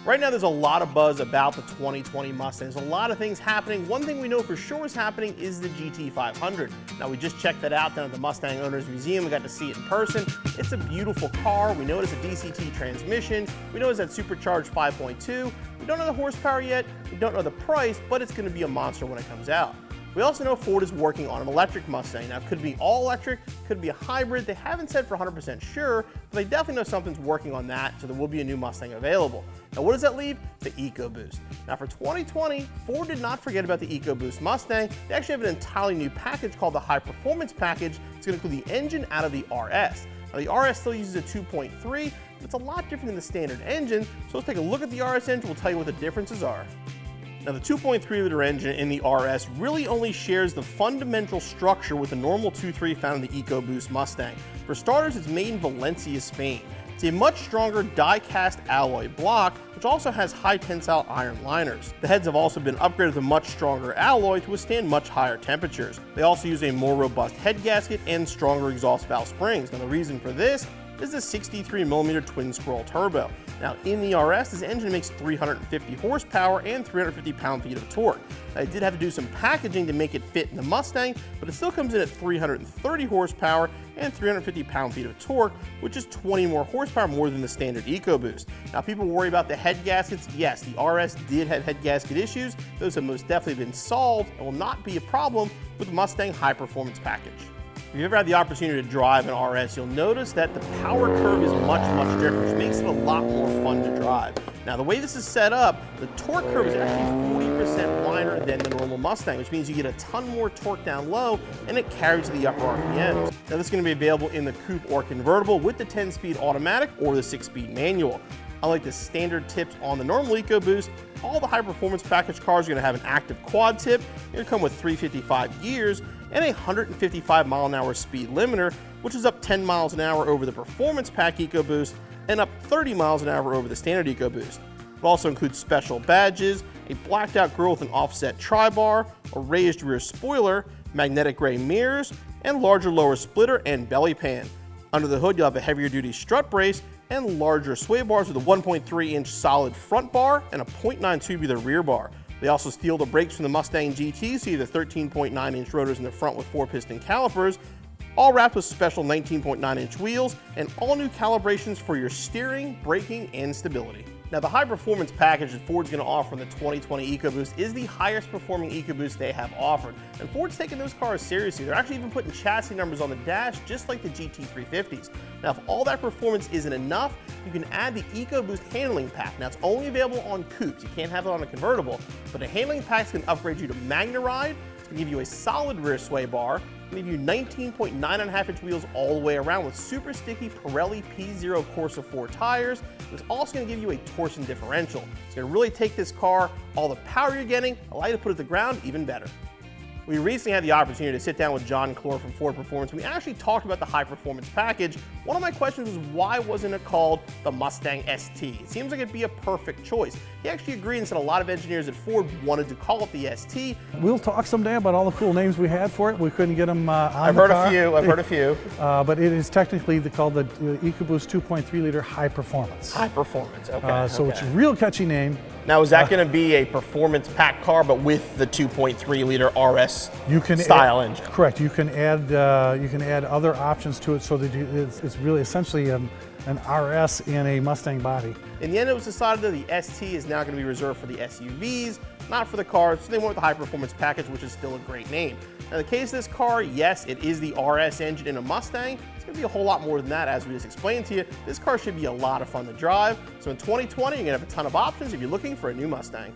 Right now, there's a lot of buzz about the 2020 Mustang. There's a lot of things happening. One thing we know for sure is happening is the GT500. Now, we just checked that out down at the Mustang Owners Museum. We got to see it in person. It's a beautiful car. We know it's a DCT transmission. We know it's that supercharged 5.2. We don't know the horsepower yet. We don't know the price, but it's going to be a monster when it comes out. We also know Ford is working on an electric Mustang. Now, it could be all electric, could be a hybrid. They haven't said for 100% sure, but they definitely know something's working on that, so there will be a new Mustang available. Now, what does that leave? The EcoBoost. Now, for 2020, Ford did not forget about the EcoBoost Mustang. They actually have an entirely new package called the High Performance Package. It's going to include the engine out of the RS. Now, the RS still uses a 2.3, but it's a lot different than the standard engine, so let's take a look at the RS engine. We'll tell you what the differences are. Now, the 2.3-liter engine in the RS really only shares the fundamental structure with the normal 2.3 found in the EcoBoost Mustang. For starters, it's made in Valencia, Spain. It's a much stronger die-cast alloy block, which also has high-tensile iron liners. The heads have also been upgraded with a much stronger alloy to withstand much higher temperatures. They also use a more robust head gasket and stronger exhaust valve springs. Now, the reason for this is the 63mm twin-scroll turbo. Now, in the RS, this engine makes 350 horsepower and 350 pound-feet of torque. Now, they did have to do some packaging to make it fit in the Mustang, but it still comes in at 330 horsepower and 350 pound-feet of torque, which is 20 more horsepower more than the standard EcoBoost. Now, people worry about the head gaskets. Yes, the RS did have head gasket issues. Those have most definitely been solved and will not be a problem with the Mustang High Performance Package. If you've ever had the opportunity to drive an RS, you'll notice that the power curve is much different, which makes it a lot more fun to drive. Now, the way this is set up, the torque curve is actually 40% wider than the normal Mustang, which means you get a ton more torque down low, and it carries to the upper RPMs. Now, this is going to be available in the coupe or convertible with the 10-speed automatic or the 6-speed manual. Unlike the standard tips on the normal EcoBoost, all the high-performance package cars are going to have an active quad tip. They're going to come with 355 gears and a 155-mile-an-hour speed limiter, which is up 10 miles an hour over the Performance Pack EcoBoost and up 30 miles an hour over the standard EcoBoost. It also includes special badges, a blacked-out grille with an offset tri-bar, a raised rear spoiler, magnetic gray mirrors, and larger lower splitter and belly pan. Under the hood, you'll have a heavier-duty strut brace and larger sway bars with a 1.3-inch solid front bar and a 0.9 tubular rear bar. They also steal the brakes from the Mustang GT, so you have the 13.9-inch rotors in the front with 4-piston calipers, all wrapped with special 19.9-inch wheels and all new calibrations for your steering, braking, and stability. Now, the high performance package that Ford's going to offer in the 2020 EcoBoost is the highest performing EcoBoost they have offered. And Ford's taking those cars seriously. They're actually even putting chassis numbers on the dash, just like the GT350s. Now, if all that performance isn't enough, you can add the EcoBoost handling pack. Now, it's only available on coupes. You can't have it on a convertible, but the handling packs can upgrade you to Magna Ride. It's going to give you a solid rear sway bar. Give you 19.9.5-inch wheels all the way around with super sticky Pirelli P0 Corsa 4 tires. It's also going to give you a torsion differential. It's going to really take this car, all the power you're getting, allow you to put it to the ground even better. We recently had the opportunity to sit down with John Clore from Ford Performance. We actually talked about the high performance package. One of my questions was, why wasn't it called the Mustang ST? It seems like it'd be a perfect choice. He actually agreed and said a lot of engineers at Ford wanted to call it the ST. We'll talk someday about all the cool names we had for it. We couldn't get them on I've heard a few. But it is technically called the EcoBoost 2.3-liter High Performance. High Performance, okay. So it's a real catchy name. Now, is that going to be a performance pack car, but with the 2.3-liter RS style engine? Correct. You can add other options to it, so that it's really essentially an RS in a Mustang body. In the end, it was decided that the ST is now going to be reserved for the SUVs, not for the cars, so they went with the high performance package, which is still a great name. Now, in the case of this car, yes, it is the RS engine in a Mustang. It's going to be a whole lot more than that, as we just explained to you. This car should be a lot of fun to drive. So in 2020, you're going to have a ton of options if you're looking for a new Mustang.